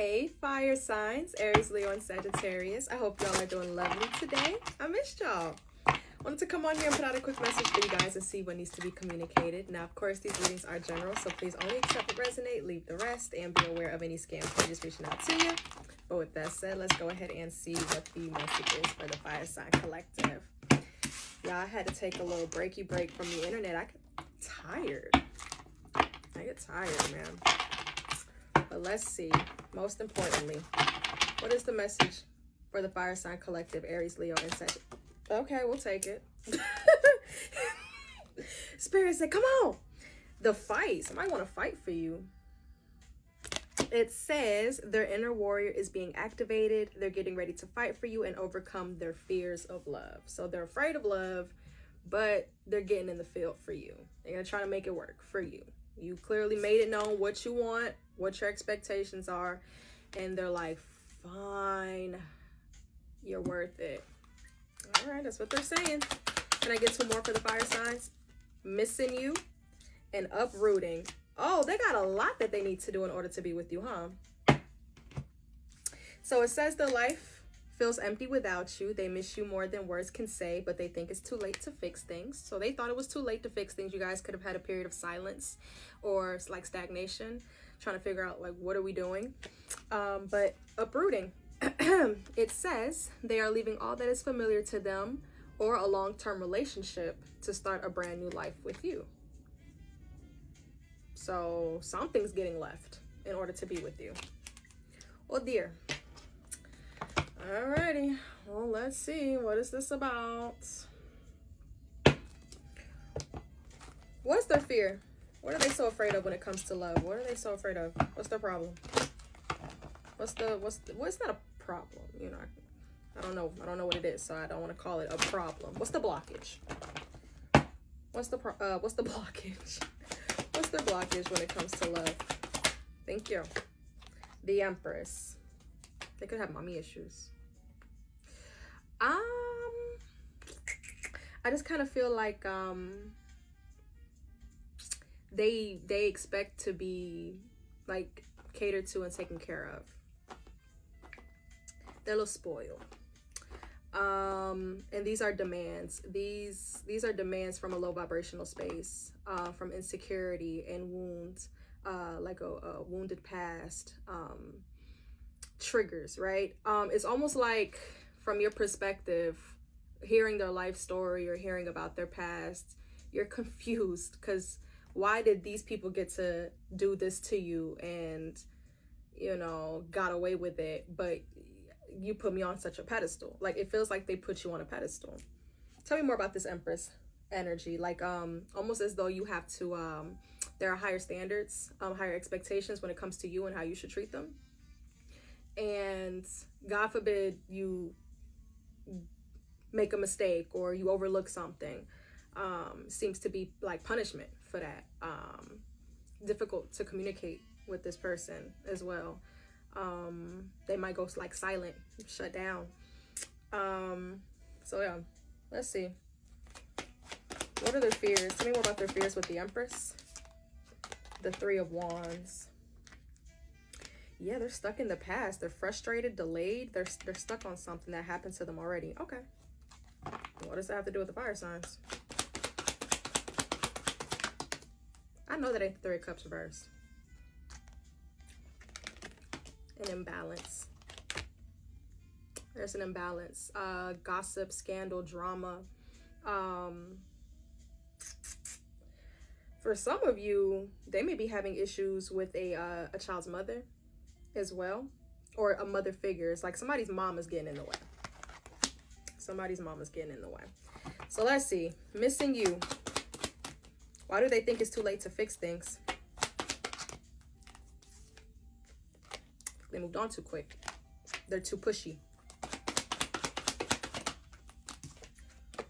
Hey, fire signs, Aries, Leo, and Sagittarius. I hope y'all are doing lovely today. I missed y'all. Wanted to come on here and put out a quick message for you guys and see what needs to be communicated. Now, of course, these readings are general, so please only accept what resonate, leave the rest, and be aware of any scam pages reaching out to you. But with that said, let's go ahead and see what the message is for the fire sign collective. Y'all, I had to take a little break from the internet. I get tired, man. But let's see. Most importantly, what is the message for the fire sign collective, Aries, Leo, and Sagittarius? Okay, we'll take it. Spirit said, come on. The fight. Somebody want to fight for you. It says their inner warrior is being activated. They're getting ready to fight for you and overcome their fears of love. So they're afraid of love, but they're getting in the field for you. They're going to try to make it work for you. You clearly made it known what you want, what your expectations are, and they're like, fine, you're worth it. All right, that's what they're saying. Can I get two more for the fire signs? Missing you and uprooting. Oh, they got a lot that they need to do in order to be with you, huh? So it says their life feels empty without you. They miss you more than words can say, but they think it's too late to fix things. So they thought it was too late to fix things. You guys could have had a period of silence or like stagnation, trying to figure out like, what are we doing? But uprooting. It says they are leaving all that is familiar to them or a long-term relationship to start a brand new life with you. So something's getting left in order to be with you. Oh dear. Alrighty, well, let's see. What is this about? What's their fear? What are they so afraid of when it comes to love? What are they so afraid of? What's their problem? What's not a problem? You know, I don't know what it is, so I don't want to call it a problem. What's the blockage? What's the blockage? What's their blockage when it comes to love? Thank you. The Empress. They could have mommy issues. I just kind of feel like they expect to be like catered to and taken care of. They're a little spoiled. And these are demands. These are demands from a low vibrational space, from insecurity and wounds, like a wounded past, triggers, right? It's almost like from your perspective, hearing their life story or hearing about their past, you're confused because why did these people get to do this to you and, you know, got away with it, but you put me on such a pedestal? Like, it feels like they put you on a pedestal. Tell me more about this Empress energy. Like, almost as though you have to, there are higher standards, higher expectations when it comes to you and how you should treat them. And God forbid you make a mistake or you overlook something. Seems to be like punishment for that. Difficult to communicate with this person as well. They might go like silent, shut down. So yeah, let's see. What are their fears? Tell me more about their fears with the Empress. The Three of Wands. Yeah, they're stuck in the past. They're frustrated, delayed. They're stuck on something that happened to them already. Okay. What does that have to do with the fire signs? I know that ain't the Three of Cups reversed. An imbalance. There's an imbalance. Gossip, scandal, drama. For some of you, they may be having issues with a child's mother as well, or a mother figure. It's like somebody's mom is getting in the way. Somebody's mom is getting in the way. So let's see. Missing you. Why do they think it's too late to fix things? They moved on too quick. They're too pushy.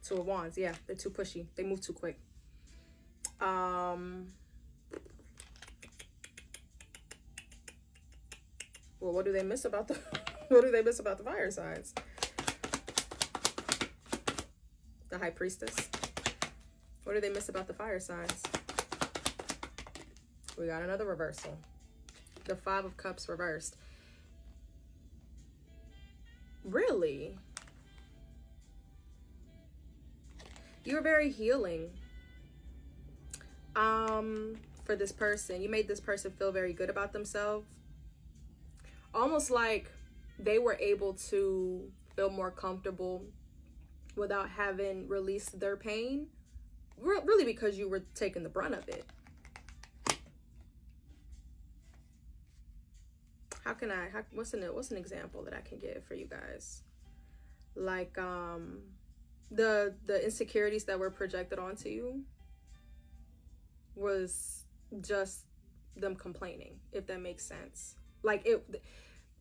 Two of Wands. Yeah, they're too pushy. They move too quick. Well, what do they miss about the what do they miss about the fire signs? The High Priestess. What do they miss about the fire signs? We got another reversal. The Five of Cups reversed. Really? You're very healing. For this person, you made this person feel very good about themselves. Almost like they were able to feel more comfortable without having released their pain. Really, because you were taking the brunt of it. What's an example that I can give for you guys? Like, the insecurities that were projected onto you was just them complaining, if that makes sense. Like,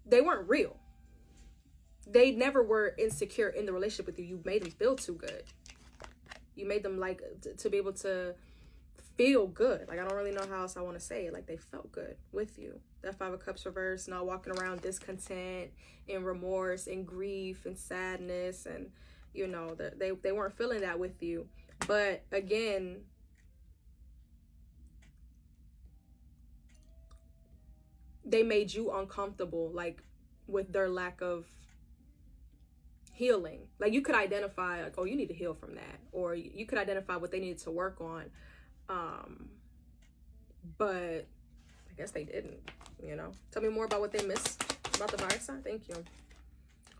they weren't real. They never were insecure in the relationship with you. You made them feel too good. You made them, like, to be able to feel good. Like, I don't really know how else I want to say it. Like, they felt good with you. That Five of Cups reverse, not walking around discontent and remorse and grief and sadness, and you know, they weren't feeling that with you. But again, they made you uncomfortable, like, with their lack of healing. Like, you could identify, like, oh, you need to heal from that, or you could identify what they needed to work on. But I guess they didn't, you know. Tell me more about what they missed about the fire sign. Thank you.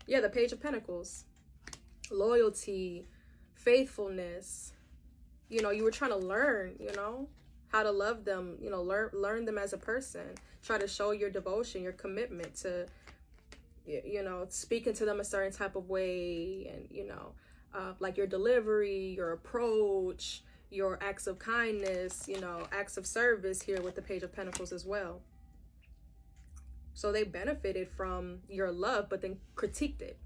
Yeah, the Page of Pentacles. Loyalty, faithfulness. You know, you were trying to learn, you know, how to love them, you know, learn them as a person. Try to show your devotion, your commitment to, you know, speaking to them a certain type of way, and, you know, like your delivery, your approach, your acts of kindness, you know, acts of service here with the Page of Pentacles as well. So they benefited from your love, but then critiqued it.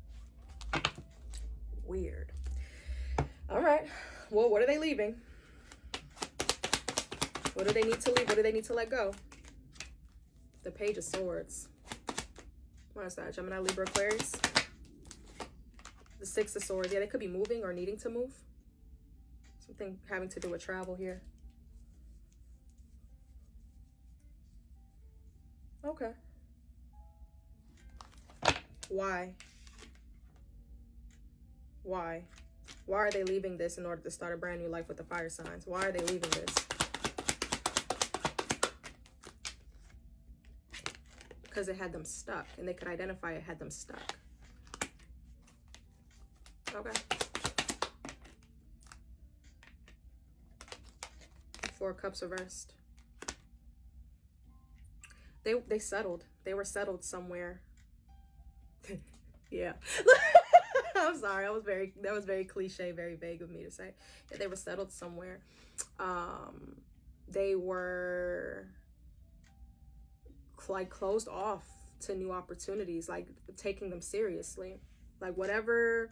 Weird. All right. Well, what are they leaving? What do they need to leave? What do they need to let go? The Page of Swords. What is that? Gemini, Libra, Aquarius. The Six of Swords. Yeah, they could be moving or needing to move. Something having to do with travel here. Okay. Why? Why? Why are they leaving this in order to start a brand new life with the fire signs? Why are they leaving this? Because it had them stuck, and they could identify it had them stuck. Okay. Four of Cups reversed. They settled. They were settled somewhere. Yeah. I'm sorry. That was very cliche, very vague of me to say. Yeah, they were settled somewhere. They were like closed off to new opportunities, like taking them seriously. Like, whatever,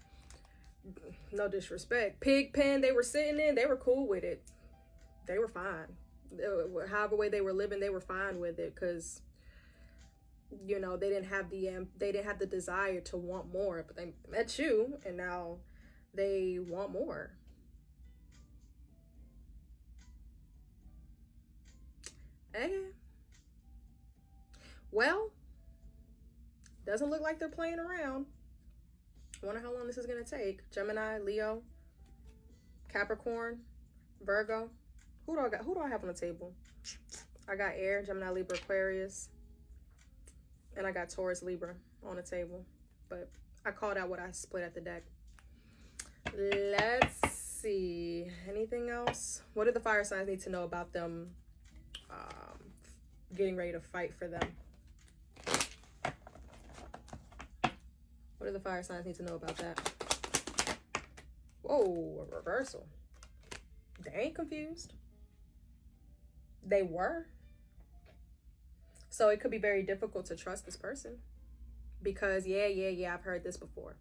no disrespect, pig pen they were sitting in, they were cool with it. They were fine. However way they were living, they were fine with it, because, you know, they didn't have the desire to want more. But they met you, and now they want more. Hey, well, doesn't look like they're playing around. I wonder how long this is gonna take. Gemini, Leo, Capricorn, Virgo. Who do I have on the table? I got Air, Gemini, Libra, Aquarius, and I got Taurus, Libra on the table. But I called out what I split at the deck. Let's see. Anything else? What do the fire signs need to know about them getting ready to fight for them? What do the fire signs need to know about that? Whoa, a reversal. They ain't confused. They were. So it could be very difficult to trust this person, because yeah, I've heard this before.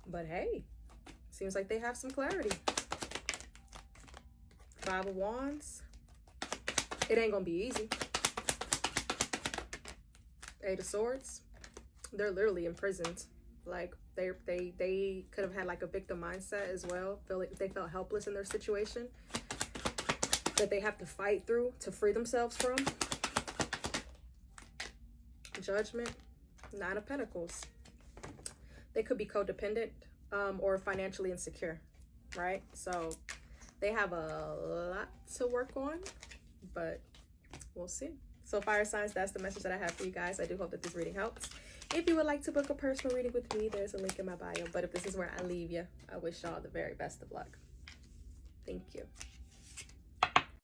But hey, seems like they have some clarity. Five of Wands. It ain't gonna be easy. Eight of Swords. They're literally imprisoned. Like, they could have had like a victim mindset as well. They felt helpless in their situation that they have to fight through to free themselves from. Judgment. Nine of Pentacles. They could be codependent or financially insecure, right? So they have a lot to work on, but we'll see. So fire signs, that's the message that I have for you guys. I do hope that this reading helps. If you would like to book a personal reading with me, there's a link in my bio. But if this is where I leave you, I wish y'all the very best of luck. Thank you.